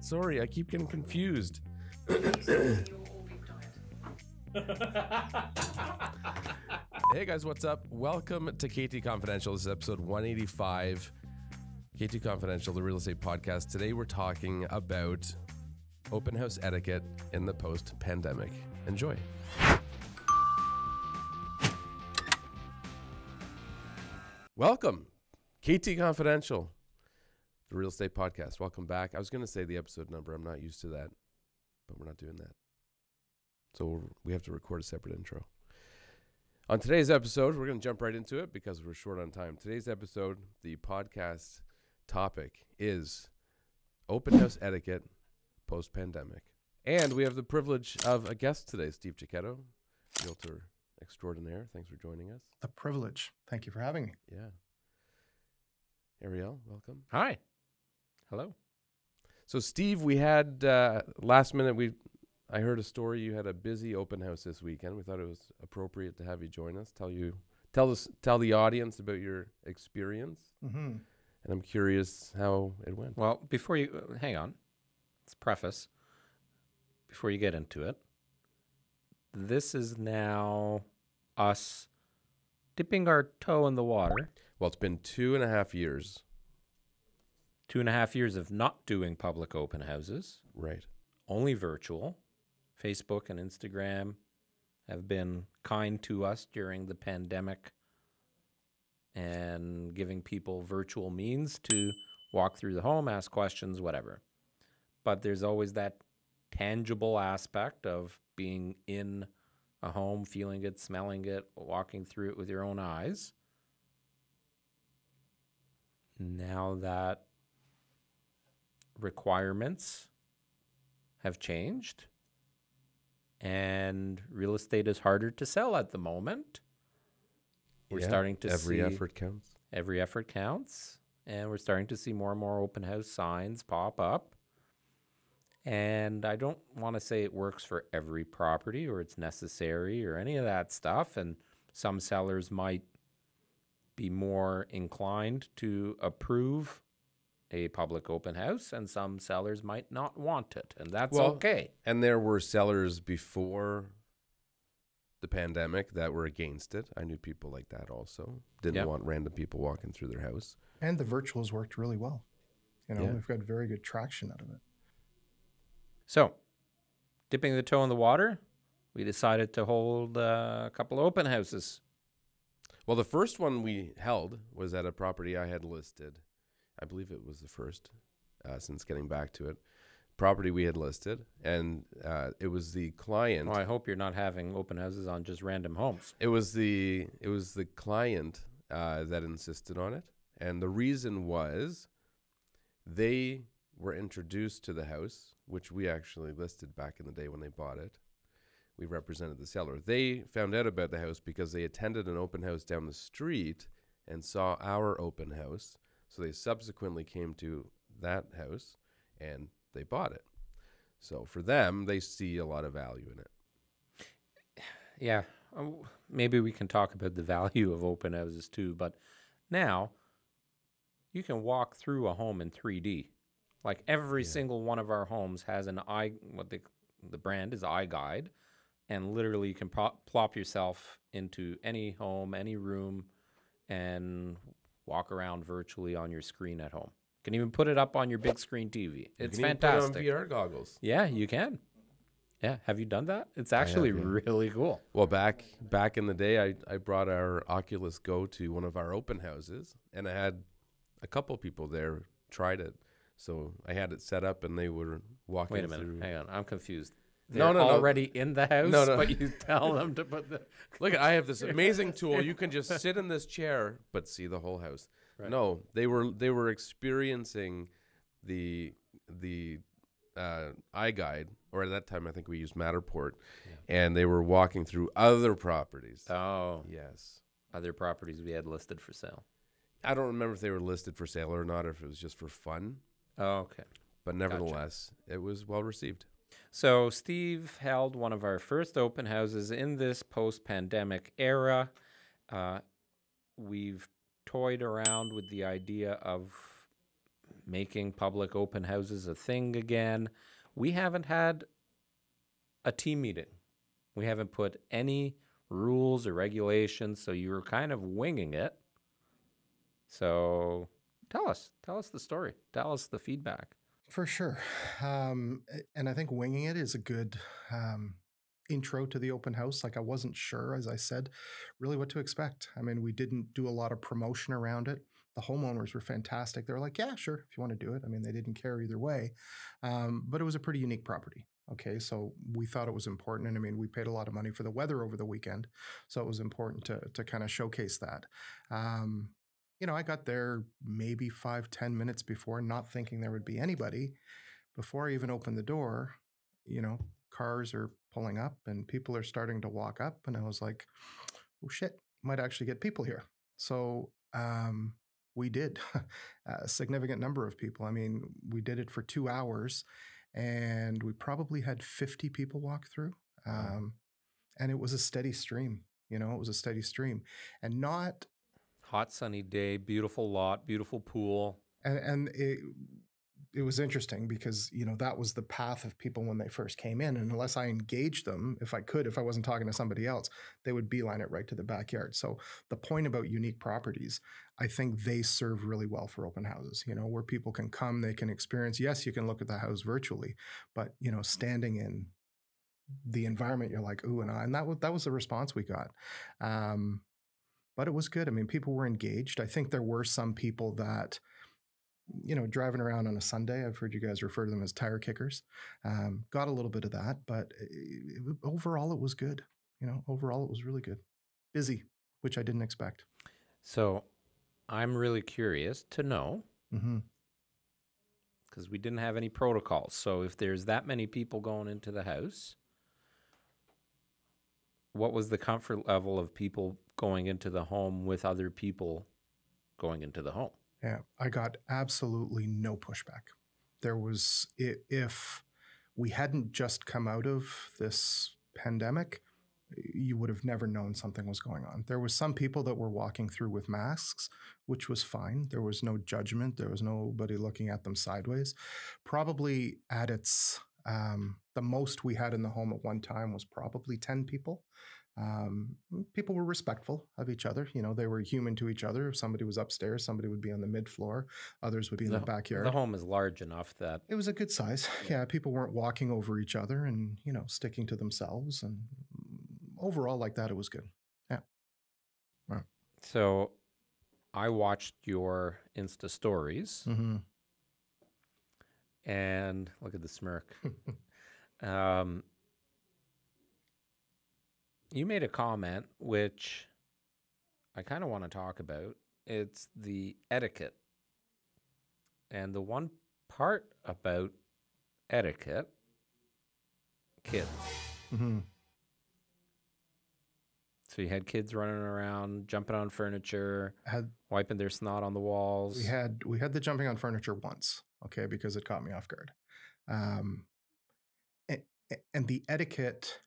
Sorry, I keep getting confused. Hey guys, what's up? Welcome to KT Confidential. This is episode 185. KT Confidential, the real estate podcast. Today we're talking about open house etiquette in the post-pandemic. Enjoy. Welcome, KT Confidential, the real estate podcast. Welcome back. I was going to say the episode number. I'm not used to that, but we're not doing that. So we have to record a separate intro. On today's episode, we're going to jump right into it because we're short on time. Today's episode, the podcast topic is open house etiquette post-pandemic. And we have the privilege of a guest today, Steve Cecchetto, Realtor extraordinaire. Thanks for joining us. A privilege. Thank you for having me. Yeah. Ariel, welcome. Hi. Hello. So Steve, we had last minute, I heard a story. You had a busy open house this weekend. We thought it was appropriate to have you join us. Tell the audience about your experience. Mm-hmm. And I'm curious how it went. Well, before you hang on, let's preface before you get into it. This is now us dipping our toe in the water. Well, it's been 2.5 years. 2.5 years of not doing public open houses. Right. Only virtual. Facebook and Instagram have been kind to us during the pandemic and giving people virtual means to walk through the home, ask questions, whatever. But there's always that tangible aspect of being in a home, feeling it, smelling it, walking through it with your own eyes. Now that requirements have changed and real estate is harder to sell at the moment, we're starting to see every effort counts. Every effort counts. And we're starting to see more and more open house signs pop up. And I don't want to say it works for every property or it's necessary or any of that stuff. And some sellers might be more inclined to approve a public open house, and some sellers might not want it. And that's okay. And there were sellers before the pandemic that were against it. I knew people like that also. Didn't want random people walking through their house. And the virtuals worked really well. We've got very good traction out of it. So, dipping the toe in the water, we decided to hold a couple of open houses. Well, the first one we held was at a property I had listed. I believe it was the first since getting back to it. Property we had listed, and it was the client. Well, I hope you're not having open houses on just random homes. It was the client that insisted on it, and the reason was they were introduced to the house, which we actually listed back in the day when they bought it. We represented the seller. They found out about the house because they attended an open house down the street and saw our open house. So they subsequently came to that house and they bought it. So for them, they see a lot of value in it. Yeah, maybe we can talk about the value of open houses too. But now you can walk through a home in 3D. Like every single one of our homes has the brand is iGuide, and literally you can plop yourself into any home, any room, and walk around virtually on your screen at home. You can even put it up on your big screen TV. It's fantastic. Put it on VR goggles. Yeah, you can. Yeah, have you done that? It's actually really cool. Well, back in the day, I brought our Oculus Go to one of our open houses, and I had a couple people there tried it. So I had it set up, and they were walking. Wait a minute, through. hang on, I'm confused. They're already in the house, but you tell them to put the... Look, I have this amazing tool. You can just sit in this chair, but see the whole house. Right. No, they were experiencing the iGuide, or at that time I think we used Matterport, and they were walking through other properties. Oh, yes, other properties we had listed for sale. I don't remember if they were listed for sale or not, or if it was just for fun. Oh, okay. But nevertheless, It was well received. So Steve held one of our first open houses in this post-pandemic era. We've toyed around with the idea of making public open houses a thing again. We haven't had a team meeting. We haven't put any rules or regulations, so you were kind of winging it. So tell us the story. Tell us the feedback. For sure. And I think winging it is a good intro to the open house. Like, I wasn't sure, as I said, really what to expect. I mean, we didn't do a lot of promotion around it. The homeowners were fantastic. They were like, yeah, sure, if you want to do it. I mean, they didn't care either way. But it was a pretty unique property. Okay, so we thought it was important. And I mean, we paid a lot of money for the weather over the weekend. So it was important to kind of showcase that. You know, I got there maybe 5-10 minutes before, not thinking there would be anybody. Before I even opened the door, you know, cars are pulling up and people are starting to walk up. And I was like, oh shit, might actually get people here. So we did a significant number of people. I mean, we did it for 2 hours and we probably had 50 people walk through. And it was a steady stream, you know, it was a steady stream and not... Hot sunny day, beautiful lot, beautiful pool. And it was interesting because, you know, that was the path of people when they first came in. And unless I engaged them, if I wasn't talking to somebody else, they would beeline it right to the backyard. So the point about unique properties, I think they serve really well for open houses, you know, where people can come, they can experience. Yes, you can look at the house virtually, but, you know, standing in the environment, you're like, ooh, and that was the response we got. But it was good. I mean, people were engaged. I think there were some people that, you know, driving around on a Sunday, I've heard you guys refer to them as tire kickers, got a little bit of that, but overall it was good. You know, overall it was really good. Busy, which I didn't expect. So I'm really curious to know, because we didn't have any protocols. So if there's that many people going into the house, what was the comfort level of people going into the home with other people going into the home? Yeah, I got absolutely no pushback. There was, if we hadn't just come out of this pandemic, you would have never known something was going on. There was some people that were walking through with masks, which was fine. There was no judgment. There was nobody looking at them sideways. Probably at its, the most we had in the home at one time was probably 10 people. People were respectful of each other. You know, they were human to each other. If somebody was upstairs, somebody would be on the mid floor. Others would be in the backyard. The home is large enough that it was a good size. Yeah, people weren't walking over each other and, you know, sticking to themselves. And overall, like that, it was good. Yeah. Wow. So I watched your Insta stories and look at the smirk. You made a comment, which I kind of want to talk about. It's the etiquette. And the one part about etiquette, kids. So you had kids running around, jumping on furniture, wiping their snot on the walls. We had the jumping on furniture once, okay, because it caught me off guard. And the etiquette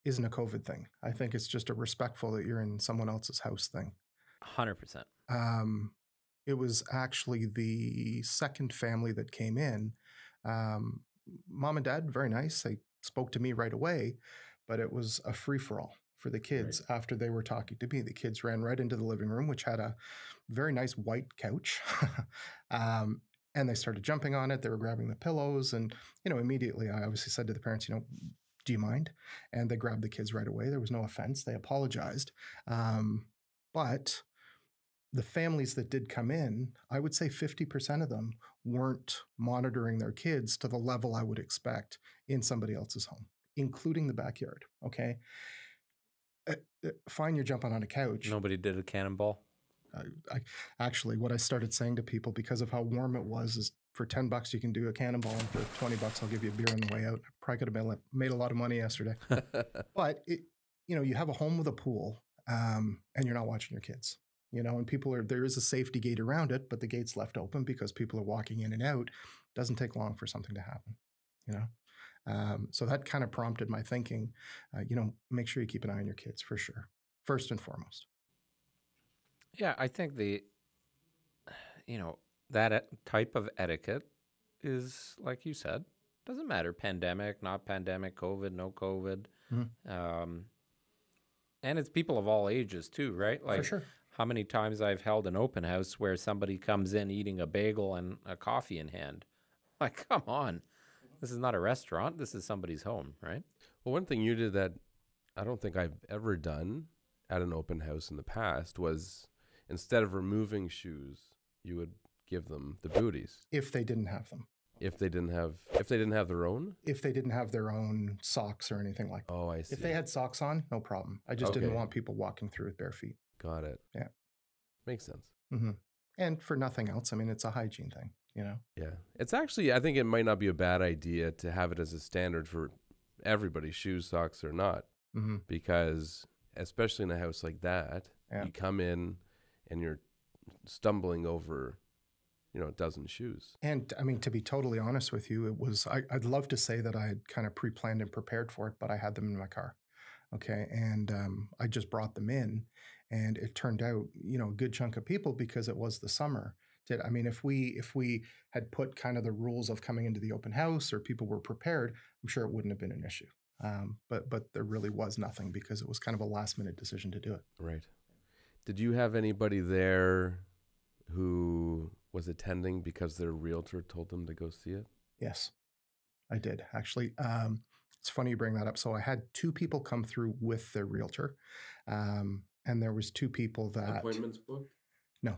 isn't a COVID thing. I think it's just a respectful that you're in someone else's house thing. 100%. It was actually the second family that came in. Mom and dad, very nice. They spoke to me right away, but it was a free-for-all for the kids. Right. After they were talking to me, the kids ran right into the living room, which had a very nice white couch. And they started jumping on it. They were grabbing the pillows. And, you know, immediately I obviously said to the parents, you know, do you mind? And they grabbed the kids right away. There was no offense. They apologized. But the families that did come in, I would say 50% of them weren't monitoring their kids to the level I would expect in somebody else's home, including the backyard. Okay. Fine, you're jumping on a couch. Nobody did a cannonball. I actually, what I started saying to people because of how warm it was is, for $10 you can do a cannonball, and for $20 I'll give you a beer on the way out. I probably could have made a lot of money yesterday. But you know, you have a home with a pool, and you're not watching your kids. You know, and there is a safety gate around it, but the gate's left open because people are walking in and out. It doesn't take long for something to happen. You know, so that kind of prompted my thinking. You know, make sure you keep an eye on your kids for sure, first and foremost. Yeah, I think you know, type of etiquette is, like you said, doesn't matter. Pandemic, not pandemic, COVID, no COVID. And it's people of all ages too, right? Like, For sure. how many times I've held an open house where somebody comes in eating a bagel and a coffee in hand. Like, come on. This is not a restaurant. This is somebody's home, right? Well, one thing you did that I don't think I've ever done at an open house in the past was, instead of removing shoes, you would give them the booties. If they didn't have them. If they didn't have their own? If they didn't have their own socks or anything like that. Oh, I see. If they had socks on, no problem. I just didn't want people walking through with bare feet. Got it. Yeah. Makes sense. And for nothing else, I mean, it's a hygiene thing, you know? Yeah. It's actually, I think it might not be a bad idea to have it as a standard for everybody, shoes, socks or not. Because especially in a house like that, you come in and you're stumbling over, a dozen shoes. And I mean, to be totally honest with you, it was, I'd love to say that I had kind of pre-planned and prepared for it, but I had them in my car. Okay. And I just brought them in, and it turned out, a good chunk of people, because it was the summer, did. I mean, if we had put kind of the rules of coming into the open house, or people were prepared, I'm sure it wouldn't have been an issue. But there really was nothing, because it was kind of a last minute decision to do it. Right. Did you have anybody there who was attending because their realtor told them to go see it? Yes, I did. Actually, it's funny you bring that up. So I had 2 people come through with their realtor. And there was 2 people that... Appointments booked? No,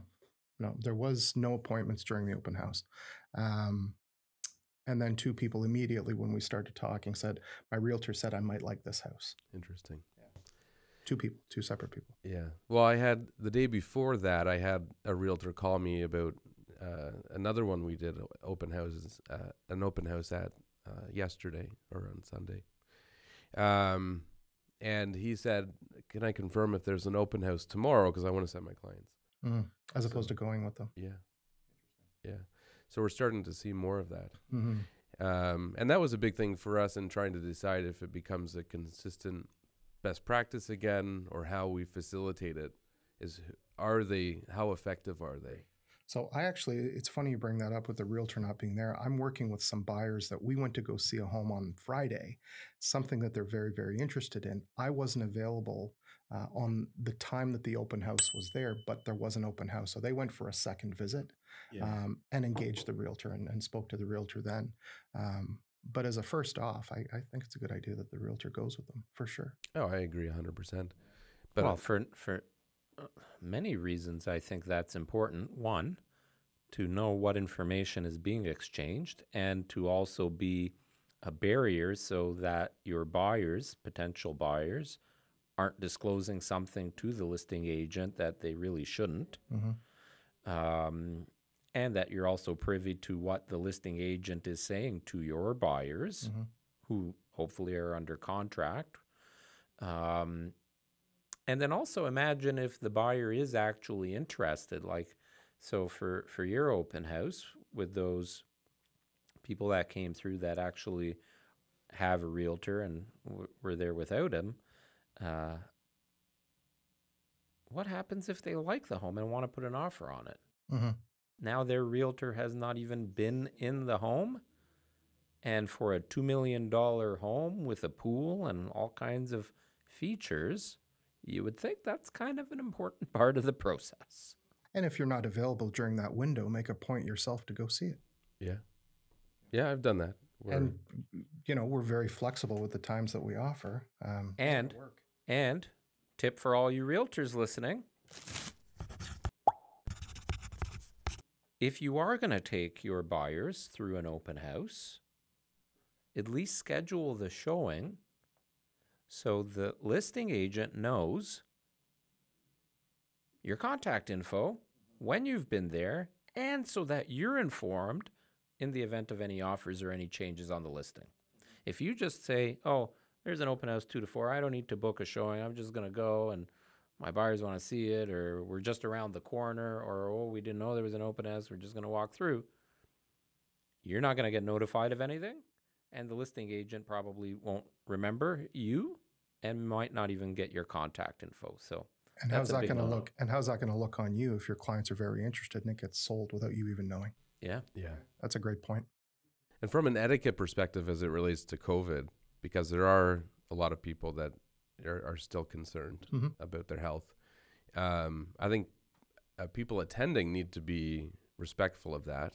there was no appointments during the open house. And then 2 people immediately, when we started talking, said, my realtor said I might like this house. Interesting. 2 people, 2 separate people. Yeah. Well, I had, the day before that, I had a realtor call me about another one we did, an open house at yesterday or on Sunday. And he said, can I confirm if there's an open house tomorrow? Because I want to send my clients. As opposed to going with them. Yeah. Yeah. So we're starting to see more of that. And that was a big thing for us in trying to decide if it becomes a consistent best practice again, or how we facilitate it. How effective are they? So it's funny you bring that up with the realtor not being there. I'm working with some buyers that we went to go see a home on Friday, something that they're very, very interested in. I wasn't available on the time that the open house was there, but there was an open house. So they went for a second visit and engaged the realtor and spoke to the realtor then. But as a first off, I think it's a good idea that the realtor goes with them, for sure. Oh, I agree 100%. But well, for many reasons, I think that's important. One, to know what information is being exchanged, and to also be a barrier so that your buyers, potential buyers, aren't disclosing something to the listing agent that they really shouldn't. And that you're also privy to what the listing agent is saying to your buyers, who hopefully are under contract. And then also imagine if the buyer is actually interested. Like, so for your open house, with those people that came through that actually have a realtor and were there without him, what happens if they like the home and want to put an offer on it? Now their realtor has not even been in the home, and for a $2 million home with a pool and all kinds of features, you would think that's kind of an important part of the process. And if you're not available during that window, make a point yourself to go see it. Yeah. Yeah, I've done that. And, we're very flexible with the times that we offer. And tip for all you realtors listening, if you are going to take your buyers through an open house, at least schedule the showing so the listing agent knows your contact info, when you've been there, and so that you're informed in the event of any offers or any changes on the listing. If you just say, oh, there's an open house 2 to 4, I don't need to book a showing, I'm just going to go and my buyers want to see it, or we're just around the corner, or, oh, we didn't know there was an open house, we're just going to walk through, you're not going to get notified of anything, and the listing agent probably won't remember you and might not even get your contact info. So And That's how's a that big going to no-no. look? And how's that going to look on you if your clients are very interested and it gets sold without you even knowing? Yeah. Yeah. That's a great point. And from an etiquette perspective, as it relates to COVID, because there are a lot of people that are still concerned about their health, I think people attending need to be respectful of that.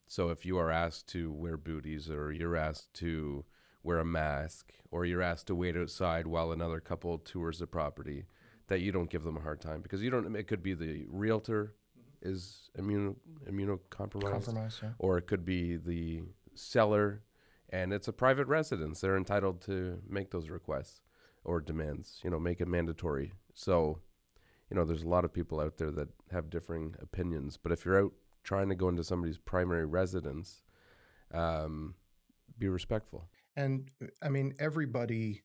So if you are asked to wear booties, or you're asked to wear a mask, or you're asked to wait outside while another couple tours the property, that you don't give them a hard time, because you don't. It could be the realtor is immunocompromised, Yeah. or it could be the seller, and it's a private residence. They're entitled to make those requests or demands. Make it mandatory. So, there's a lot of people out there that have differing opinions. But if you're out trying to go into somebody's primary residence, be respectful. And I mean, everybody,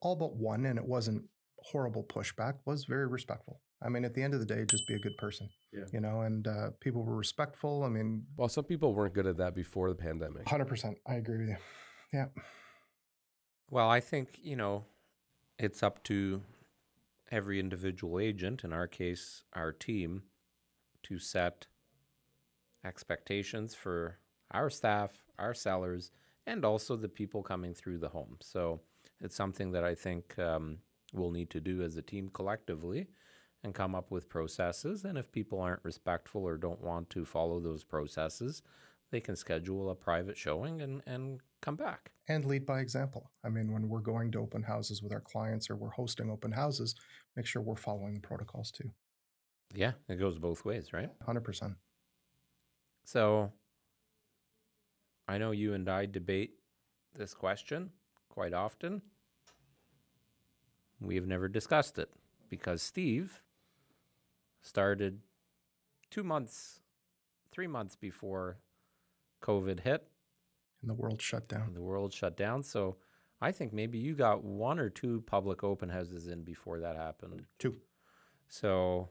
all but one, and it wasn't horrible pushback, was very respectful. I mean, at the end of the day, just be a good person, and people were respectful. I mean, Well, some people weren't good at that before the pandemic. 100%. I agree with you. Yeah. Well, I think, it's up to every individual agent, in our case, our team, to set expectations for our staff, our sellers, and also the people coming through the home. So it's something that I think we'll need to do as a team collectively and come up with processes. And if people aren't respectful or don't want to follow those processes, they can schedule a private showing and come back. And lead by example. I mean, when we're going to open houses with our clients or we're hosting open houses, make sure we're following the protocols too. Yeah, it goes both ways, right? 100%. So I know you and I debate this question quite often. We have never discussed it because Steve started 2 months, 3 months before COVID hit. And the world shut down. So I think maybe you got 1 or 2 public open houses in before that happened. 2. So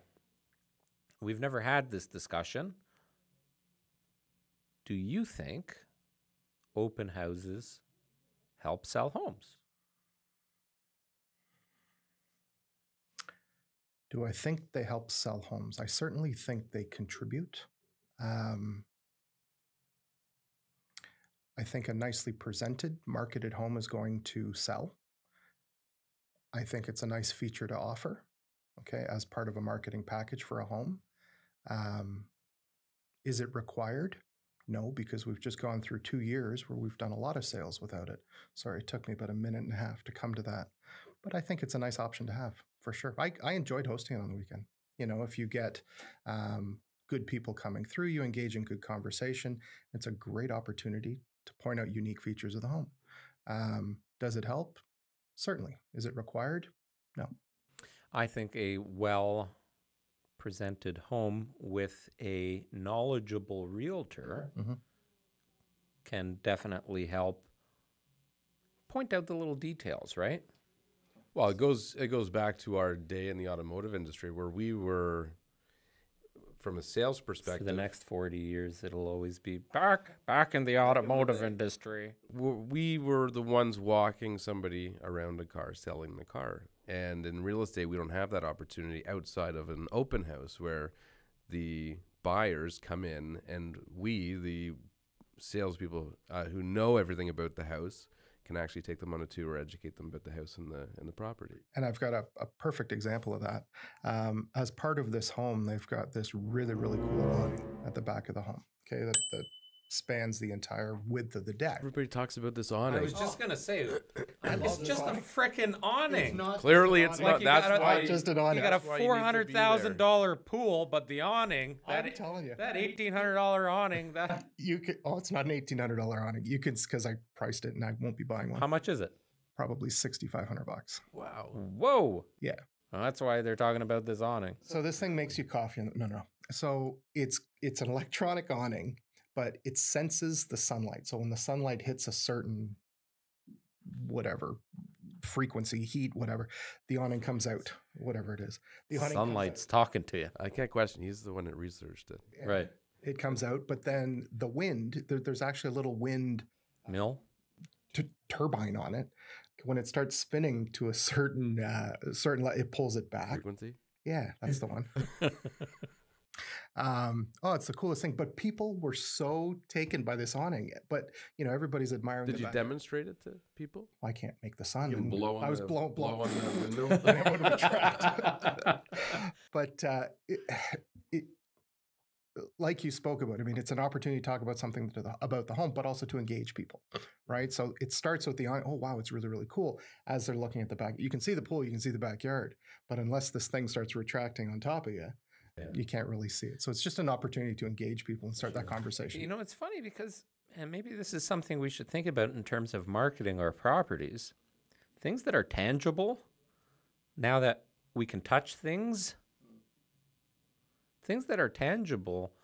we've never had this discussion. Do you think open houses help sell homes? Do I think they help sell homes? I certainly think they contribute. I think a nicely presented, marketed home is going to sell. I think it's a nice feature to offer, as part of a marketing package for a home. Is it required? No, because we've just gone through 2 years where we've done a lot of sales without it. Sorry, it took me about a minute and a half to come to that. But I think it's a nice option to have, for sure. I enjoyed hosting it on the weekend. If you get good people coming through, you engage in good conversation, it's a great opportunity to point out unique features of the home. Does it help? Certainly. Is it required? No. I think a well-presented home with a knowledgeable realtor can definitely help point out the little details, right? Well, it goes back to our day in the automotive industry where we were, from a sales perspective, For the next 40 years, it'll always be back in the automotive industry. we were the ones walking somebody around a car, selling the car. And in real estate, we don't have that opportunity outside of an open house where the buyers come in and we, the salespeople who know everything about the house, can actually take them on a tour, educate them about the house and the property. And I've got a perfect example of that. As part of this home, they've got this really, really cool awning at the back of the home, that spans the entire width of the deck. Everybody talks about this awning. I was just going to say, it's just a freaking awning. Clearly, it's not. That's why just an awning. You got a That's why you need to be there. $400,000 pool, but the awning, I'm telling you. that $1,800 awning, that You could. Oh, it's not an $1,800 awning. You could, because I priced it and I won't be buying one. how much is it? Probably $6,500. Wow. Whoa. Yeah. Well, that's why they're talking about this awning. So this thing makes you coffee. No. So it's an electronic awning, but it senses the sunlight. So when the sunlight hits a certain whatever frequency, heat, whatever, the awning comes out, whatever it is. The awning Sunlight's talking to you. I can't question. He's the one that researched it. Right. It comes out, but then the wind, there's actually a little wind Mill? turbine on it. When it starts spinning to a certain it pulls it back. Frequency? Yeah, that's the one. Oh, it's the coolest thing. But people were so taken by this awning. But, you know, everybody's admiring Did the you back. demonstrate it to people? I can't make the sun. You can and blow on I was the, blow blow on the window. and it would retract. But it, like you spoke about, I mean, it's an opportunity to talk about something about the home, but also to engage people, right? So it starts with the, oh, wow, it's really, really cool. As they're looking at the back, you can see the pool, you can see the backyard, but unless this thing starts retracting on top of you, you can't really see it. So it's just an opportunity to engage people and start that conversation. You know, it's funny because, and maybe this is something we should think about in terms of marketing our properties, things that are tangible, now that we can touch things that are tangible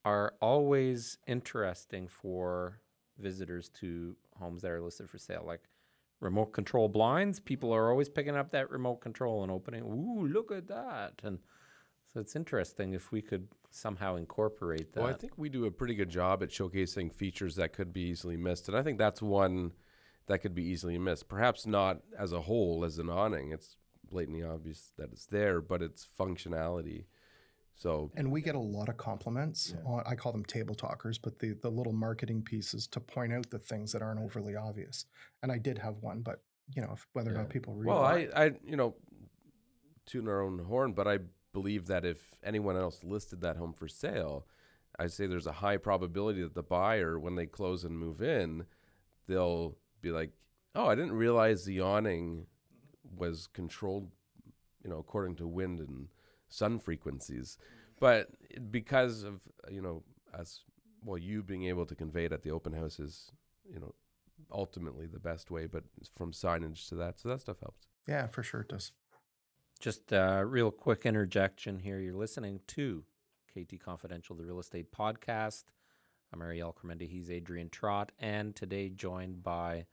are always interesting for visitors to homes that are listed for sale. Like remote control blinds, people are always picking up that remote control and opening. Ooh, look at that. And so it's interesting if we could somehow incorporate that. Well, I think we do a pretty good job at showcasing features that could be easily missed. And I think that's one that could be easily missed. Perhaps not as a whole, as an awning. It's blatantly obvious that it's there, but its functionality. So, and we get a lot of compliments on, I call them table talkers, but the little marketing pieces to point out the things that aren't overly obvious. And I did have one, but you know, whether or not people read well, it. I you know, tooting our own horn, but I believe that if anyone else listed that home for sale, I'd say there's a high probability that the buyer, when they close and move in, they'll be like, oh, I didn't realize the awning was controlled, you know, according to wind and sun frequencies. But because of, you know, us, well, you being able to convey it at the open house is, you know, ultimately the best way, but from signage to that. So that stuff helps. Yeah, for sure it does. Just a real quick interjection here. You're listening to KT Confidential, the real estate podcast. I'm Ariel Kormendy. He's Adrian Trott. And today joined by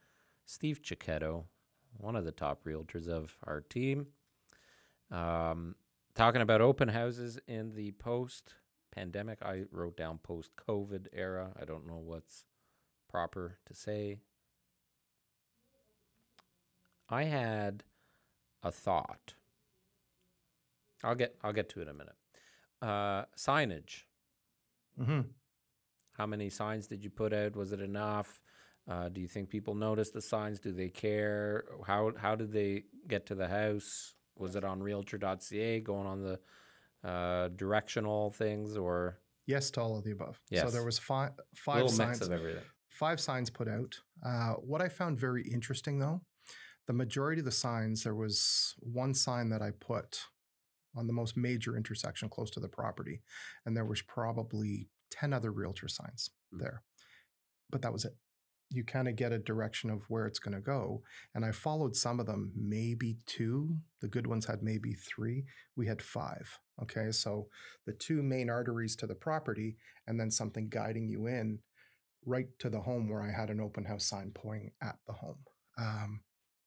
Steve Cecchetto, one of the top realtors of our team. Talking about open houses in the post-pandemic. I wrote down post-COVID era. I don't know what's proper to say. I had a thought. I'll get to it in a minute. Signage. Mm-hmm. How many signs did you put out? Was it enough? Do you think people notice the signs? Do they care? How did they get to the house? Was it on Realtor.ca, going on the directional things, or? Yes to all of the above. Yes. So there was five little signs. Mix of everything. 5 signs put out. What I found very interesting, though, the majority of the signs, there was one sign that I put on the most major intersection close to the property, and there was probably 10 other realtor signs there. But that was it. You kind of get a direction of where it's going to go. And I followed some of them, maybe 2. The good ones had maybe 3. We had 5. Okay. So the 2 main arteries to the property, and then something guiding you in right to the home where I had an open house sign pointing at the home. I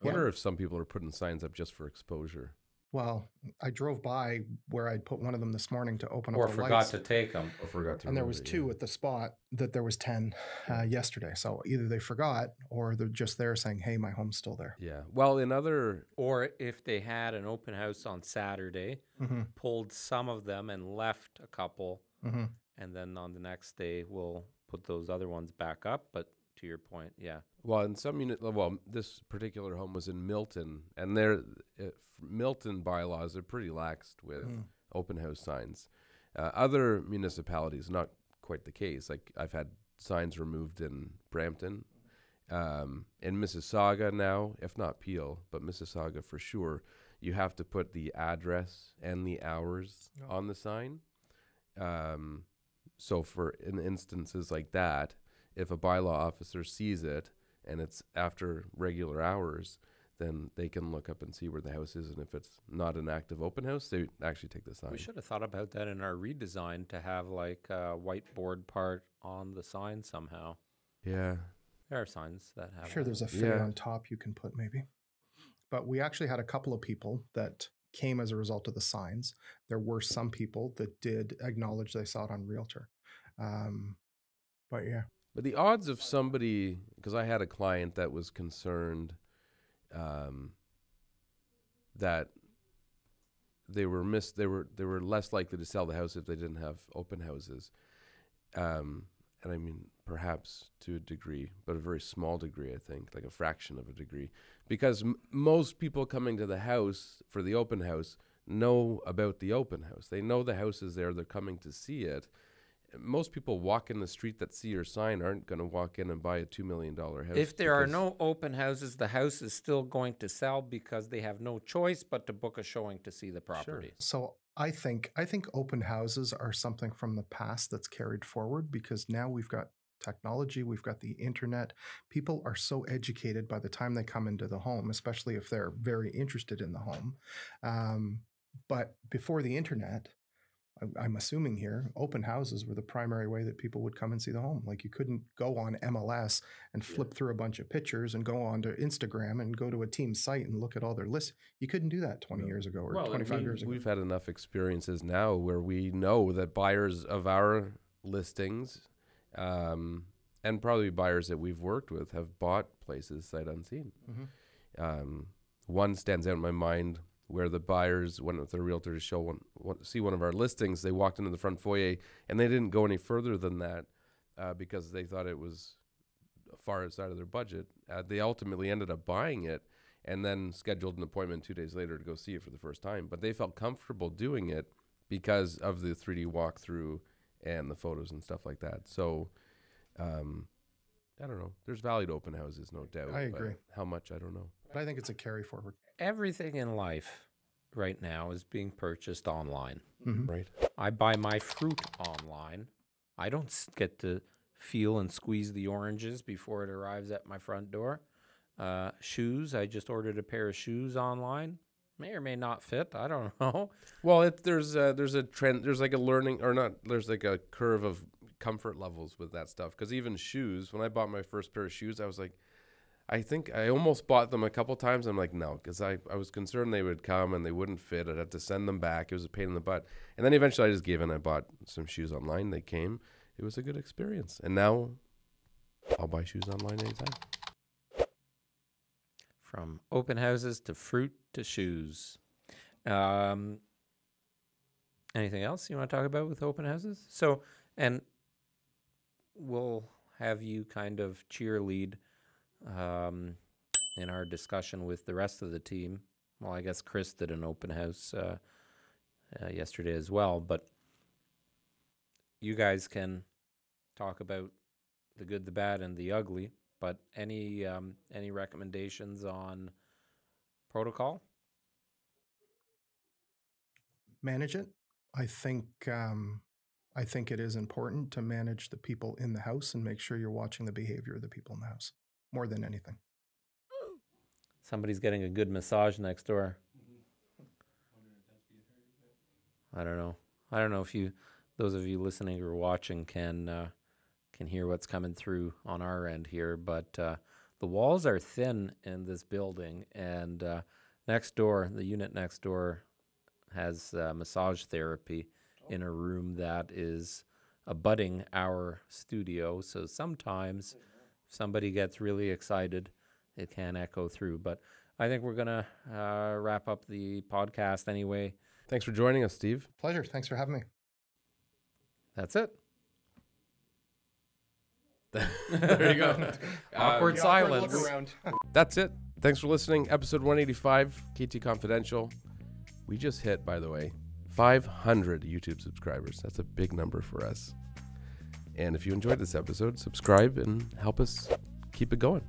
wonder if some people are putting signs up just for exposure. Well, I drove by where I'd put one of them this morning to open Or up the forgot lights. to take them. Or forgot to And there remove was it, 2 at the spot that there was 10 yesterday. So either they forgot or they're just there saying, hey, my home's still there. Yeah. Well, in other... Or if they had an open house on Saturday, pulled some of them and left a couple, and then on the next day we'll put those other ones back up. But to your point, yeah. Well, in some well, this particular home was in Milton, and their Milton bylaws are pretty laxed with open house signs. Other municipalities, not quite the case. Like I've had signs removed in Brampton, in Mississauga now, if not Peel, but Mississauga for sure. You have to put the address and the hours on the sign. So for in instances like that, if a bylaw officer sees it and it's after regular hours, then they can look up and see where the house is. And if it's not an active open house, they actually take the sign. We should have thought about that in our redesign to have like a whiteboard part on the sign somehow. Yeah. There are signs that have Sure, there's a figure on top you can put maybe. But we actually had a couple of people that came as a result of the signs. There were some people that did acknowledge they saw it on Realtor. But yeah. But the odds of somebody, because I had a client that was concerned that they were less likely to sell the house if they didn't have open houses. And I mean, perhaps to a degree, but a very small degree, I think, like a fraction of a degree, because most people coming to the house for the open house know about the open house. They know the house is there. They're coming to see it. Most people walk in the street that see your sign aren't going to walk in and buy a $2 million house. If there are no open houses, the house is still going to sell because they have no choice but to book a showing to see the property. Sure. So I think open houses are something from the past that's carried forward, because now we've got technology, we've got the internet. People are so educated by the time they come into the home, especially if they're very interested in the home. But before the internet, I'm assuming here, open houses were the primary way that people would come and see the home. Like, you couldn't go on MLS and flip through a bunch of pictures and go on to Instagram and go to a team site and look at all their lists. You couldn't do that 20 years ago or 25 years ago. We've had enough experiences now where we know that buyers of our listings, and probably buyers that we've worked with, have bought places sight unseen. One stands out in my mind, where the buyers went with their realtor to see one of our listings. They walked into the front foyer, and they didn't go any further than that because they thought it was far outside of their budget. They ultimately ended up buying it and then scheduled an appointment 2 days later to go see it for the first time. But they felt comfortable doing it because of the 3D walkthrough and the photos and stuff like that. So I don't know. There's value to open houses, no doubt. I agree. How much, I don't know. But I think it's a carry forward. Everything in life right now is being purchased online. Right. I buy my fruit online. I don't get to feel and squeeze the oranges before it arrives at my front door. Shoes, I just ordered a pair of shoes online. May or may not fit. I don't know. Well, there's a trend. There's like a learning, or not. There's like a curve of comfort levels with that stuff. Because even shoes, when I bought my first pair of shoes, I was like, I think I almost bought them a couple times. I'm like, no, because I was concerned they would come and they wouldn't fit. I'd have to send them back. It was a pain in the butt. And then eventually I just gave in. I bought some shoes online. They came. It was a good experience. And now I'll buy shoes online anytime. From open houses to fruit to shoes. Anything else you want to talk about with open houses? So, and we'll have you kind of cheerlead in our discussion with the rest of the team. Well, I guess Chris did an open house yesterday as well, but you guys can talk about the good, the bad, and the ugly. But any recommendations on protocol? Manage it. I think it is important to manage the people in the house and make sure you're watching the behavior of the people in the house more than anything. Somebody's getting a good massage next door. I don't know. I don't know if those of you listening or watching can hear what's coming through on our end here, but the walls are thin in this building, and next door, the unit next door has massage therapy in a room that is abutting our studio. So sometimes if somebody gets really excited, it can echo through. But I think we're going to wrap up the podcast anyway. Thanks for joining us, Steve. Pleasure. Thanks for having me. That's it. There you go. Awkward silence. Look around. That's it. Thanks for listening. Episode 185, KT Confidential. We just hit, by the way, 500 YouTube subscribers. That's a big number for us. And if you enjoyed this episode, subscribe and help us keep it going.